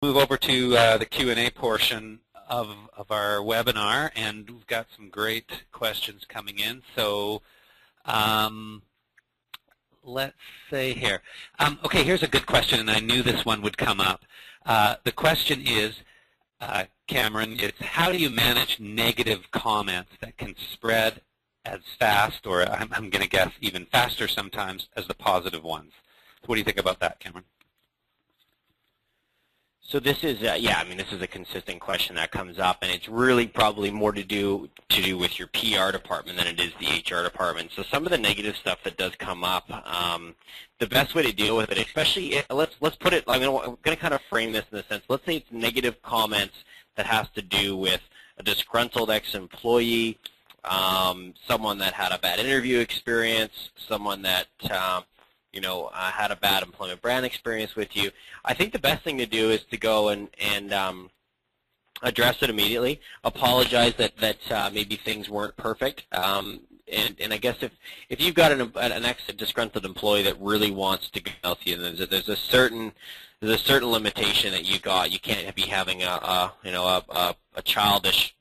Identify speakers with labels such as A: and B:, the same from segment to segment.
A: move over to the Q&A portion of our webinar, and we've got some great questions coming in. So let's say here. Okay, here's a good question, and I knew this one would come up. The question is, Cameron, it's how do you manage negative comments that can spread as fast, or I'm going to guess even faster sometimes, as the positive ones? So what do you think about that, Cameron?
B: So this is, yeah, I mean, this is a consistent question that comes up, and it's really probably more to do with your PR department than it is the HR department. So some of the negative stuff that does come up, the best way to deal with it, especially, let's put it, I'm going to kind of frame this in the sense, let's say it's negative comments that has to do with a disgruntled ex-employee, someone that had a bad interview experience, someone that had a bad employment brand experience with you. I think the best thing to do is to go and address it immediately, apologize that maybe things weren't perfect, and I guess if you've got an ex-disgruntled employee that really wants to get healthy, and there's a certain limitation that you can't be having a childish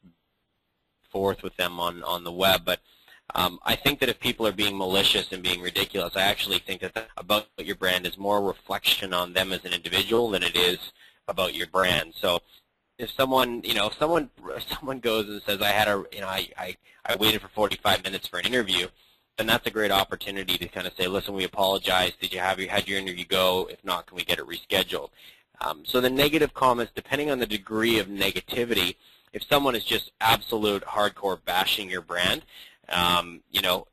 B: forth with them on the web, but I think that if people are being malicious and being ridiculous, I actually think that about your brand is more a reflection on them as an individual than it is about your brand. So if someone goes and says, I waited for 45 minutes for an interview, then that's a great opportunity to kind of say, listen, we apologize. How'd your interview go? If not, can we get it rescheduled? So the negative comments, depending on the degree of negativity, if someone is just absolute hardcore bashing your brand,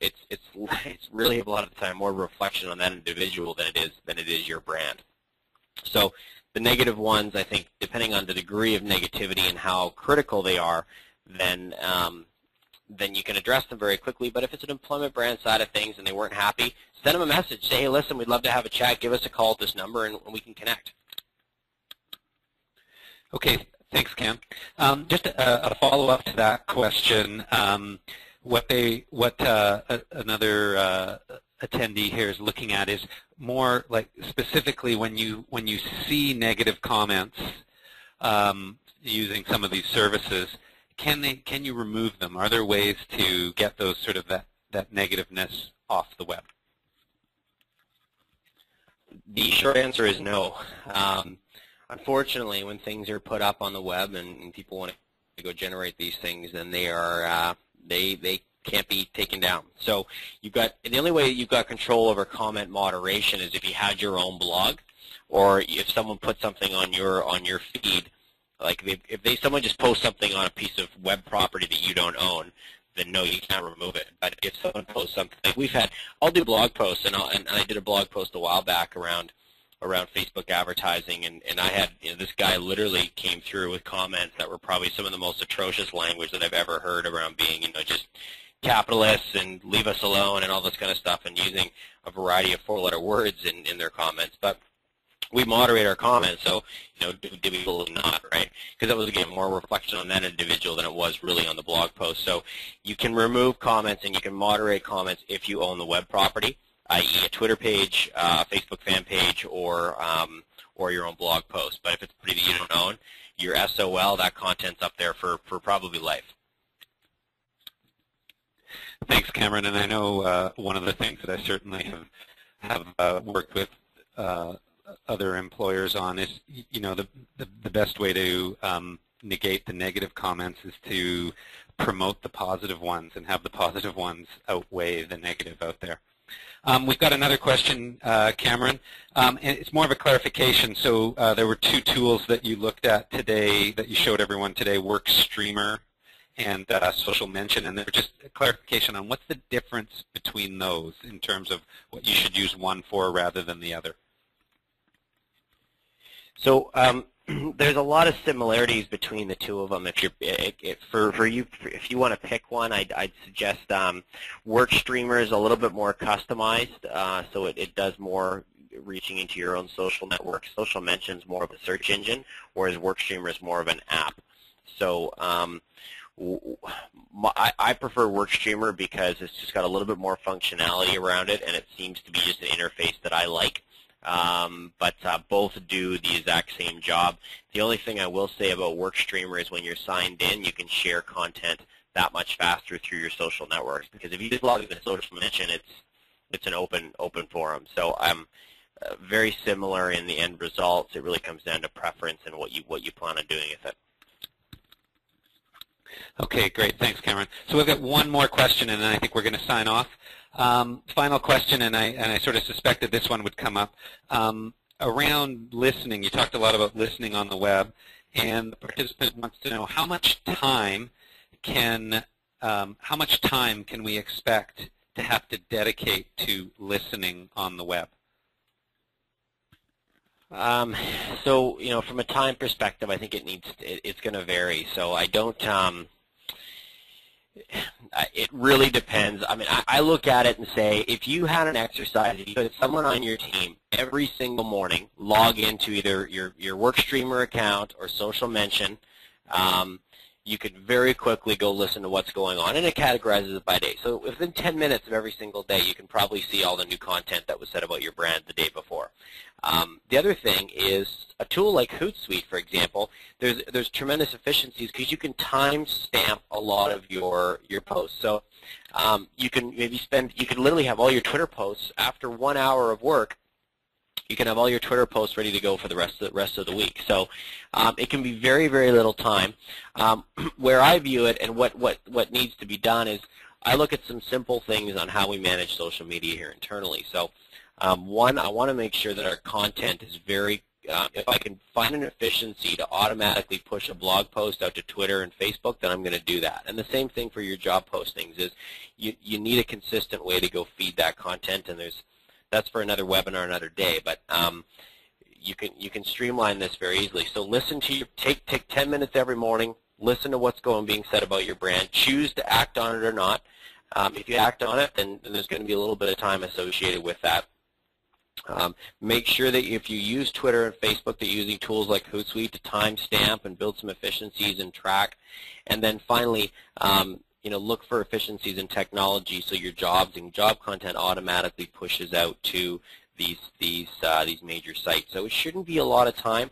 B: it's really a lot of the time more reflection on that individual than it is your brand. So the negative ones, I think, depending on the degree of negativity and how critical they are, then you can address them very quickly. But if it's an employment brand side of things and they weren't happy, send them a message. Say, hey, listen, we'd love to have a chat. Give us a call at this number, and we can connect.
A: Okay, thanks, Cam. Just a follow-up to that question. What another attendee here is looking at is more like specifically when you see negative comments using some of these services, can you remove them? Are there ways to get those sort of that negativeness off the web?
B: The short answer is no. Unfortunately, when things are put up on the web and people want to go generate these things, then they are they can't be taken down. So the only way you've got control over comment moderation is if you had your own blog, or if someone put something on your feed, like if someone just posts something on a piece of web property that you don't own, then no, you can't remove it. But if someone posts something, like I'll do blog posts, and I did a blog post a while back around Facebook advertising, and I had, this guy literally came through with comments that were probably some of the most atrocious language that I've ever heard around being, just capitalists and leave us alone and all this kind of stuff, and using a variety of four-letter words in their comments. But we moderate our comments, so did we or not, right? Because that was, again, more reflection on that individual than it was really on the blog post. So you can remove comments and you can moderate comments if you own the web property, i.e. a Twitter page, a Facebook fan page, or your own blog post. But if it's something that you don't own, your SOL, that content's up there for probably life.
A: Thanks, Cameron. And I know one of the things that I certainly have worked with other employers on is, the best way to negate the negative comments is to promote the positive ones and have the positive ones outweigh the negative out there. We've got another question, Cameron, and it's more of a clarification. So there were two tools that you looked at today, that you showed everyone today, WorkStreamer and Social Mention, and they were just a clarification on what's the difference between those in terms of what you should use one for rather than the other.
B: So there's a lot of similarities between the two of them. If you want to pick one, I'd suggest WorkStreamer is a little bit more customized, so it does more reaching into your own social network. Social Mention is more of a search engine, whereas WorkStreamer is more of an app. So I prefer WorkStreamer because it's just got a little bit more functionality around it, and it seems to be just an interface that I like. but both do the exact same job. The only thing I will say about WorkStreamer is when you're signed in, you can share content that much faster through your social networks, because if you just log into Social Mention, it's an open forum. So very similar in the end results. It really comes down to preference and what you plan on doing with it.
A: Okay, great. Thanks, Cameron. So we've got one more question, and then I think we're going to sign off. Final question, and I sort of suspected this one would come up. Around listening, you talked a lot about listening on the web, and the participant wants to know how much time can we expect to have to dedicate to listening on the web?
B: So, from a time perspective, I think it's going to vary. So I don't, it really depends. I mean, I look at it and say, if you had an exercise, if you had someone on your team every single morning log into either your WorkStreamer account or Social Mention, you could very quickly go listen to what's going on, and it categorizes it by day. So within 10 minutes of every single day, you can probably see all the new content that was said about your brand the day before. The other thing is a tool like Hootsuite, for example. There's tremendous efficiencies because you can time stamp a lot of your posts. So you can literally have all your Twitter posts after 1 hour of work. You can have all your Twitter posts ready to go for the rest of the week. So it can be very, very little time. Where I view it and what needs to be done is I look at some simple things on how we manage social media here internally. So one, I want to make sure that our content is very, if I can find an efficiency to automatically push a blog post out to Twitter and Facebook, then I'm going to do that. And the same thing for your job postings is you need a consistent way to go feed that content, and that's for another webinar another day, but you can streamline this very easily. So listen to take 10 minutes every morning, listen to what's being said about your brand, choose to act on it or not. If you act on it, then there's going to be a little bit of time associated with that. Make sure that if you use Twitter and Facebook, that you're using tools like Hootsuite to timestamp and build some efficiencies and track. And then finally, look for efficiencies in technology so your jobs and job content automatically pushes out to these major sites. So it shouldn't be a lot of time.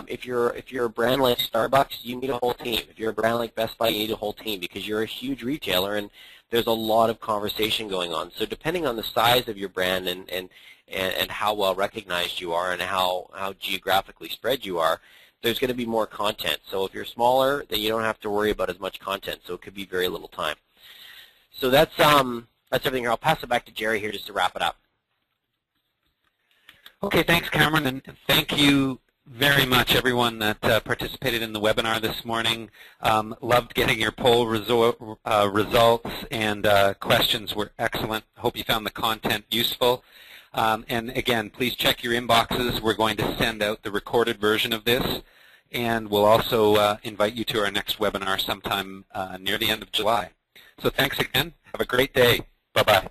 B: If you're a brand like Starbucks, you need a whole team. If you're a brand like Best Buy, you need a whole team because you're a huge retailer and there's a lot of conversation going on. So depending on the size of your brand and how well recognized you are and how geographically spread you are, there's going to be more content. So if you're smaller, then you don't have to worry about as much content. So it could be very little time. So that's everything here. I'll pass it back to Jerry here just to wrap it up.
A: Okay, thanks, Cameron, and thank you very much, everyone that participated in the webinar this morning. Loved getting your poll results, and questions were excellent. Hope you found the content useful. And again, please check your inboxes. We're going to send out the recorded version of this, and we'll also invite you to our next webinar sometime near the end of July. So thanks again. Have a great day. Bye-bye.